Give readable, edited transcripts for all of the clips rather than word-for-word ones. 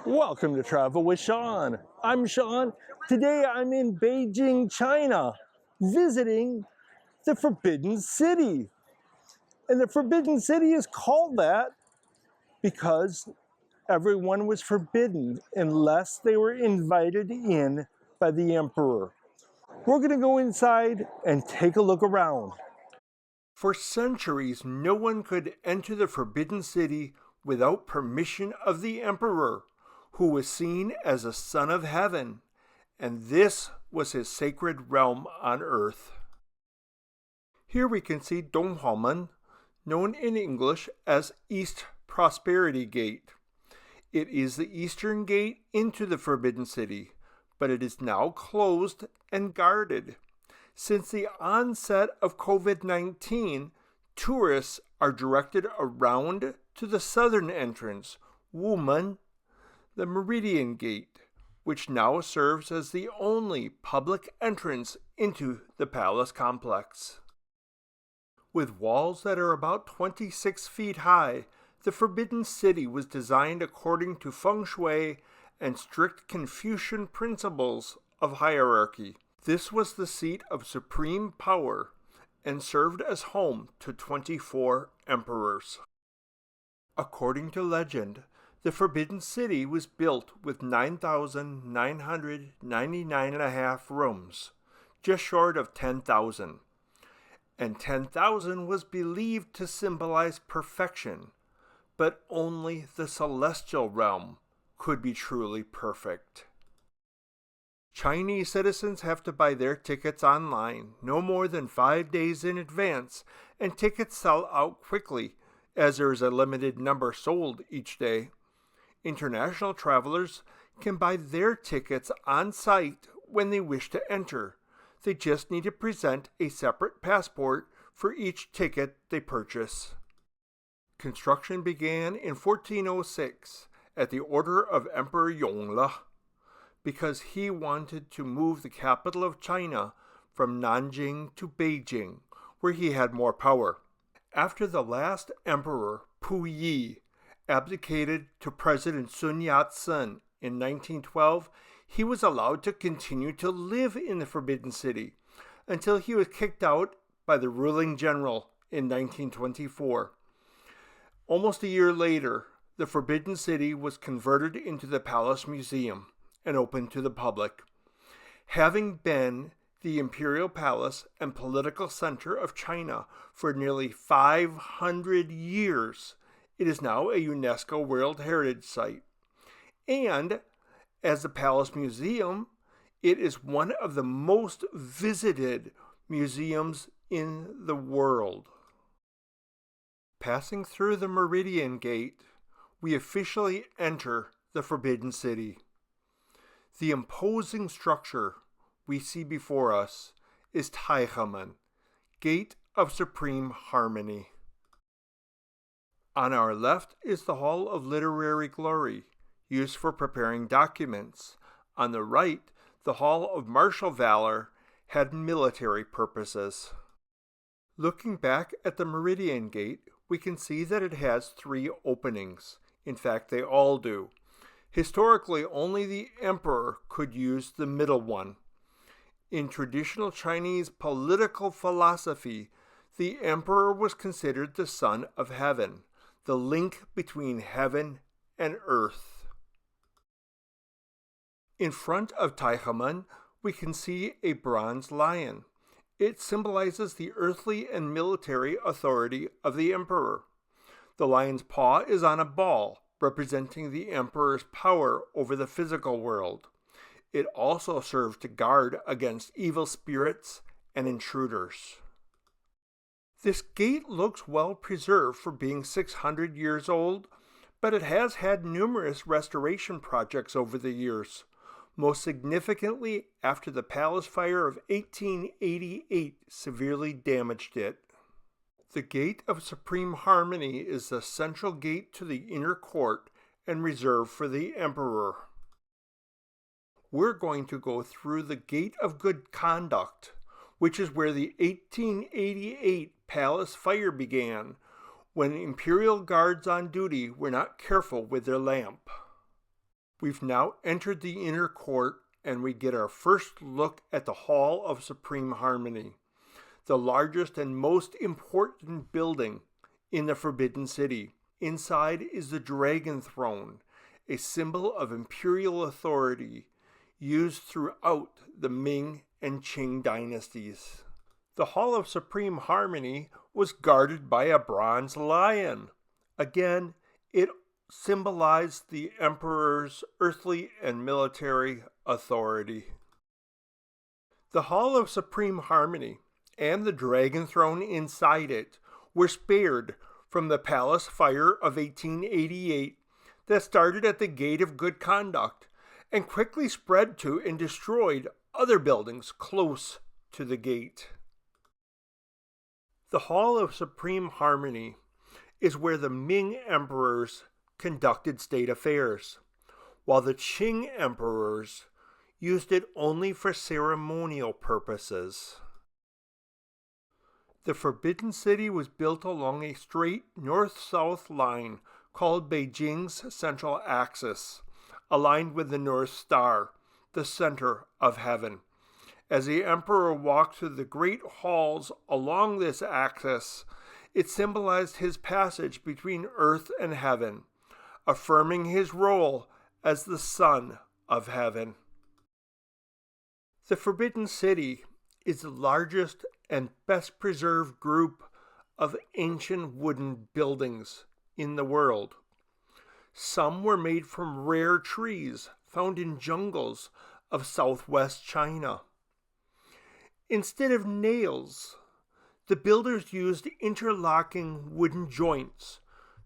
Welcome to Travel with Sean. I'm Sean. Today I'm in Beijing, China, visiting the Forbidden City. And the Forbidden City is called that because everyone was forbidden unless they were invited in by the emperor. We're going to go inside and take a look around. For centuries, no one could enter the Forbidden City without permission of the emperor, who was seen as a son of heaven, and this was his sacred realm on earth. Here we can see Donghuamen, known in English as East Prosperity Gate. It is the eastern gate into the Forbidden City, but it is now closed and guarded. Since the onset of COVID-19, tourists are directed around to the southern entrance, Wumen, the Meridian Gate, which now serves as the only public entrance into the palace complex. With walls that are about 26 feet high, the Forbidden City was designed according to feng shui and strict Confucian principles of hierarchy. This was the seat of supreme power and served as home to 24 emperors. According to legend, the Forbidden City was built with 9,999.5 rooms, just short of 10,000. And 10,000 was believed to symbolize perfection, but only the celestial realm could be truly perfect. Chinese citizens have to buy their tickets online no more than 5 days in advance, and tickets sell out quickly as there is a limited number sold each day. International travelers can buy their tickets on site when they wish to enter. They just need to present a separate passport for each ticket they purchase. Construction began in 1406 at the order of Emperor Yongle, because he wanted to move the capital of China from Nanjing to Beijing, where he had more power. After the last emperor, Puyi, abdicated to President Sun Yat-sen in 1912, he was allowed to continue to live in the Forbidden City until he was kicked out by the ruling general in 1924. Almost a year later, the Forbidden City was converted into the Palace Museum and opened to the public. Having been the imperial palace and political center of China for nearly 500 years, it is now a UNESCO World Heritage Site. And as the Palace Museum, it is one of the most visited museums in the world. Passing through the Meridian Gate, we officially enter the Forbidden City. The imposing structure we see before us is Taihamen, Gate of Supreme Harmony. On our left is the Hall of Literary Glory, used for preparing documents. On the right, the Hall of Martial Valor had military purposes. Looking back at the Meridian Gate, we can see that it has 3 openings. In fact, they all do. Historically, only the emperor could use the middle one. In traditional Chinese political philosophy, the emperor was considered the son of heaven, the link between heaven and earth. In front of Taihamen, we can see a bronze lion. It symbolizes the earthly and military authority of the emperor. The lion's paw is on a ball, representing the emperor's power over the physical world. It also serves to guard against evil spirits and intruders. This gate looks well preserved for being 600 years old, but it has had numerous restoration projects over the years, most significantly after the palace fire of 1888 severely damaged it. The Gate of Supreme Harmony is the central gate to the inner court and reserved for the emperor. We're going to go through the Gate of Good Conduct, which is where the 1888 palace fire began, when Imperial Guards on duty were not careful with their lamp. We've now entered the inner court and we get our first look at the Hall of Supreme Harmony, the largest and most important building in the Forbidden City. Inside is the Dragon Throne, a symbol of imperial authority used throughout the Ming and Qing dynasties. The Hall of Supreme Harmony was guarded by a bronze lion. Again, it symbolized the emperor's earthly and military authority. The Hall of Supreme Harmony and the Dragon Throne inside it were spared from the palace fire of 1888 that started at the Gate of Good Conduct and quickly spread to and destroyed other buildings close to the gate. The Hall of Supreme Harmony is where the Ming emperors conducted state affairs, while the Qing emperors used it only for ceremonial purposes. The Forbidden City was built along a straight north-south line called Beijing's central axis, aligned with the North Star, the center of heaven. As the emperor walked through the great halls along this axis, it symbolized his passage between earth and heaven, affirming his role as the Son of Heaven. The Forbidden City is the largest and best preserved group of ancient wooden buildings in the world. Some were made from rare trees found in jungles of southwest China. Instead of nails, the builders used interlocking wooden joints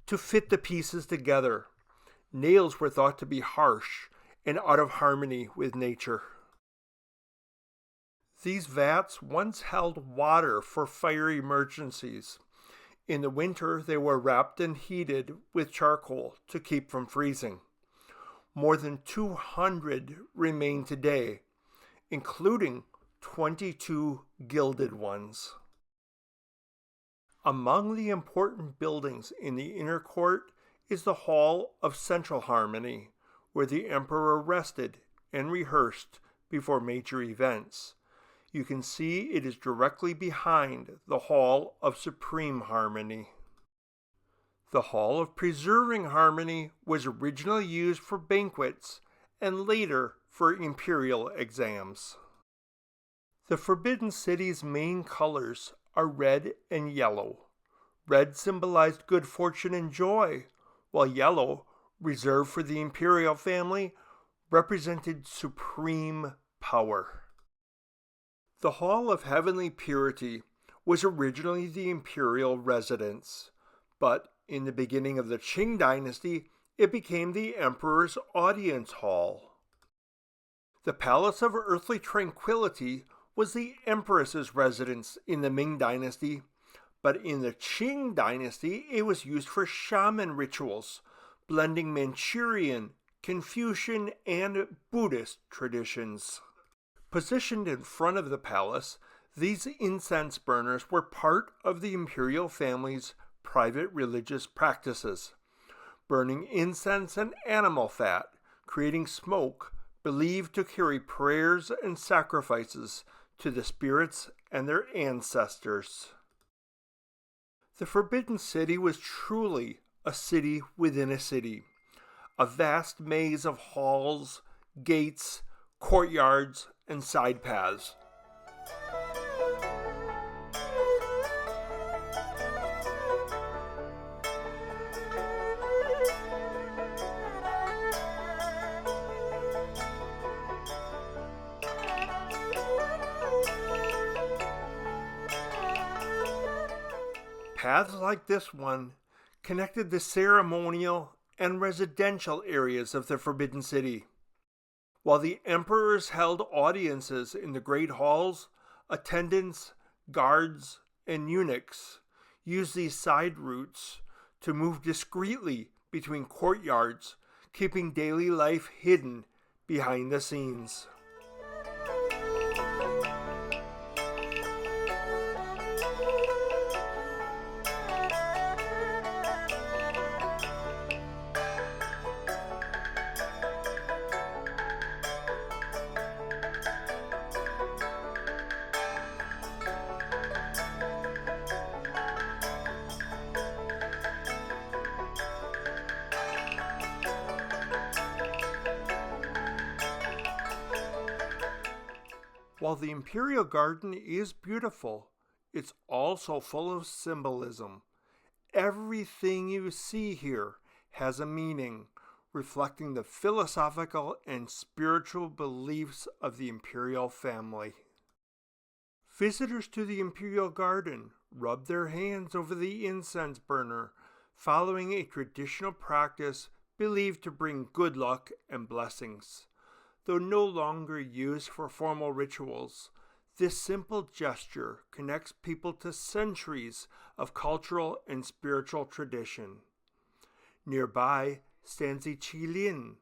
to fit the pieces together. Nails were thought to be harsh and out of harmony with nature. These vats once held water for fire emergencies. In the winter, they were wrapped and heated with charcoal to keep from freezing. More than 200 remain today, including 22 gilded ones. Among the important buildings in the inner court is the Hall of Central Harmony, where the emperor rested and rehearsed before major events. You can see it is directly behind the Hall of Supreme Harmony. The Hall of Preserving Harmony was originally used for banquets and later for imperial exams. The Forbidden City's main colors are red and yellow. Red symbolized good fortune and joy, while yellow, reserved for the imperial family, represented supreme power. The Hall of Heavenly Purity was originally the imperial residence, but in the beginning of the Qing dynasty, it became the emperor's audience hall. The Palace of Earthly Tranquility was the empress's residence in the Ming dynasty, but in the Qing dynasty, it was used for shaman rituals, blending Manchurian, Confucian, and Buddhist traditions. Positioned in front of the palace, these incense burners were part of the imperial family's private religious practices, burning incense and animal fat, creating smoke believed to carry prayers and sacrifices to the spirits and their ancestors. The Forbidden City was truly a city within a city, a vast maze of halls, gates, courtyards, and side paths. Paths like this one connected the ceremonial and residential areas of the Forbidden City. While the emperors held audiences in the great halls, attendants, guards, and eunuchs used these side routes to move discreetly between courtyards, keeping daily life hidden behind the scenes. While the Imperial Garden is beautiful, it's also full of symbolism. Everything you see here has a meaning, reflecting the philosophical and spiritual beliefs of the imperial family. Visitors to the Imperial Garden rub their hands over the incense burner, following a traditional practice believed to bring good luck and blessings. Though no longer used for formal rituals, this simple gesture connects people to centuries of cultural and spiritual tradition. Nearby stands a qilin,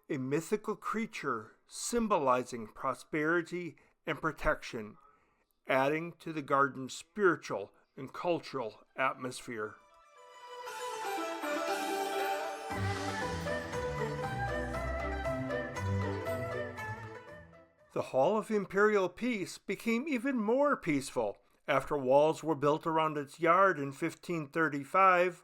a mythical creature symbolizing prosperity and protection, adding to the garden's spiritual and cultural atmosphere. The Hall of Imperial Peace became even more peaceful after walls were built around its yard in 1535.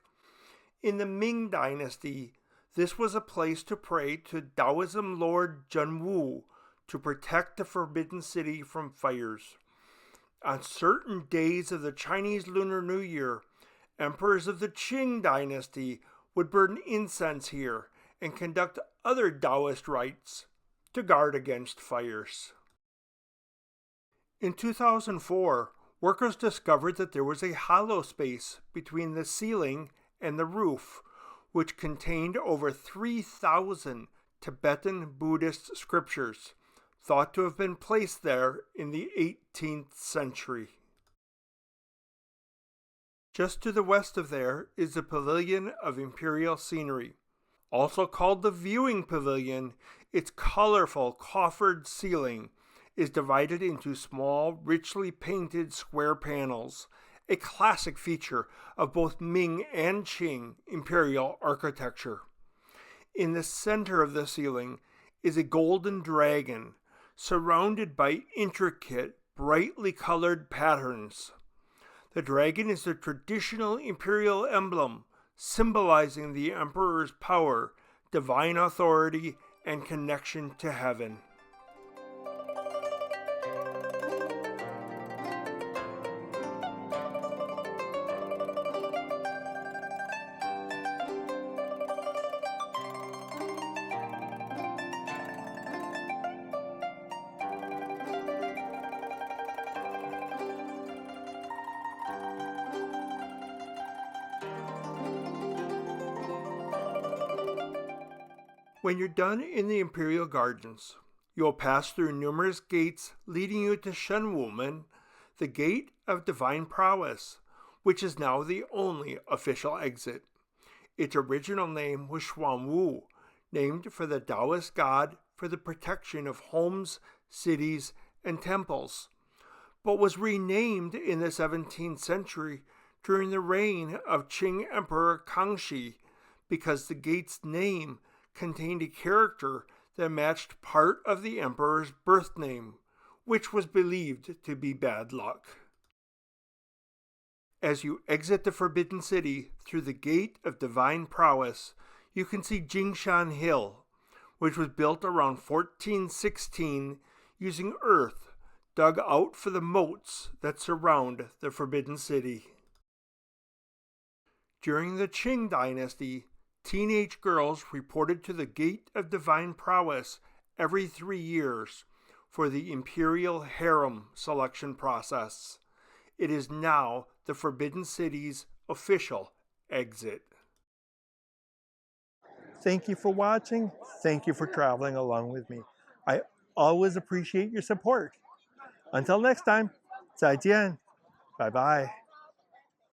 In the Ming Dynasty, this was a place to pray to Taoism Lord Zhenwu to protect the Forbidden City from fires. On certain days of the Chinese Lunar New Year, emperors of the Qing Dynasty would burn incense here and conduct other Taoist rites to guard against fires. In 2004, workers discovered that there was a hollow space between the ceiling and the roof, which contained over 3,000 Tibetan Buddhist scriptures, thought to have been placed there in the 18th century. Just to the west of there is the Pavilion of Imperial Scenery. Also called the Viewing Pavilion, its colorful coffered ceiling is divided into small, richly painted square panels, a classic feature of both Ming and Qing imperial architecture. In the center of the ceiling is a golden dragon, surrounded by intricate, brightly colored patterns. The dragon is the traditional imperial emblem, symbolizing the emperor's power, divine authority, and connection to heaven. When you're done in the Imperial Gardens, you'll pass through numerous gates leading you to Shenwumen, the Gate of Divine Prowess, which is now the only official exit. Its original name was Xuanwu, named for the Taoist god for the protection of homes, cities, and temples, but was renamed in the 17th century during the reign of Qing Emperor Kangxi because the gate's name contained a character that matched part of the emperor's birth name, which was believed to be bad luck. As you exit the Forbidden City through the Gate of Divine Prowess, you can see Jingshan Hill, which was built around 1416 using earth dug out for the moats that surround the Forbidden City. During the Qing Dynasty, teenage girls reported to the Gate of Divine Prowess every 3 years for the Imperial Harem selection process. It is now the Forbidden City's official exit. Thank you for watching. Thank you for traveling along with me. I always appreciate your support. Until next time, 再见. Bye-bye.